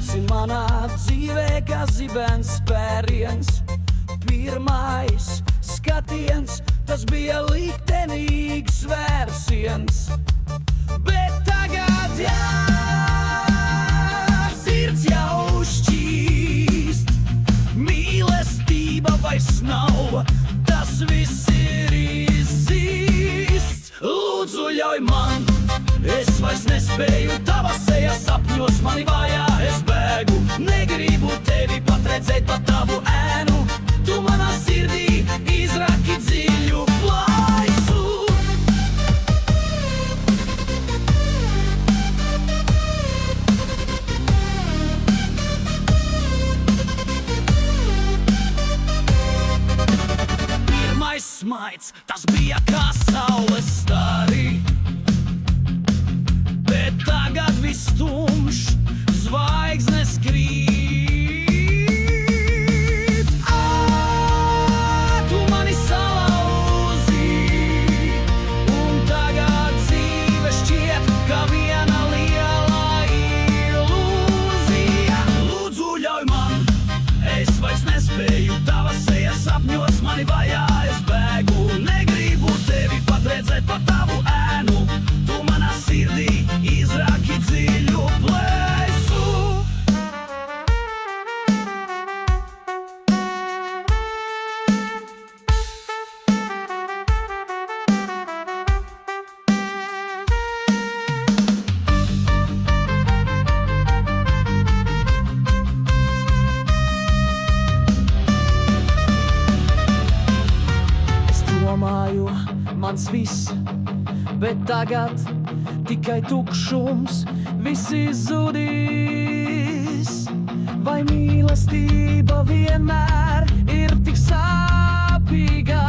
esi manā dzīvē kā zibens spēriens. Pirmais skatiens, tas bija liktenīgs vērsiens. Bet tagad, jā, sirds jau šķīst. Mīlestība vairs nav, tas viss ir izzīsts. Lūdzu, ļauj man, es vairs nespēju, tava seja sapņos mani vajā. Es bēgu, negribu tevi pat redzēt, pat tavu ēnu. Tu manā sirdī izraki dziļu plaisu. Pirmais smaids, tas bija kā saules stari. Bet tagad viss tumšs, zvaigznes krīt. Tu mani salauzi, un tagad dzīve šķiet kā viena liela ilūzija. Lūdzu, ļauj man, es vairs nespēju, tava seja sapņos mani vajā. Es bēgu, negribu tevi pat redzēt, pat tavu ēnu. Tu manā sirdī izraki dziļu plēsu. Es domāju, mans viss, bet tagad tikai tukšums, viss izzudīs. Vai mīlestība vienmēr ir tik sāpīga?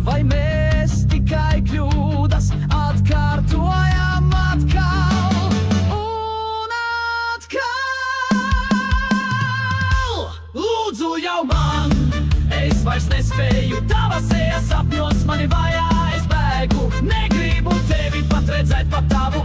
Vai mēs tikai kļūdas atkārtojam atkal un atkal? Lūdzu, jau man, es vairs nespēju, tava seja sapņos mani vajā. Es bēgu, negribu tevi pat redzēt, pat tavu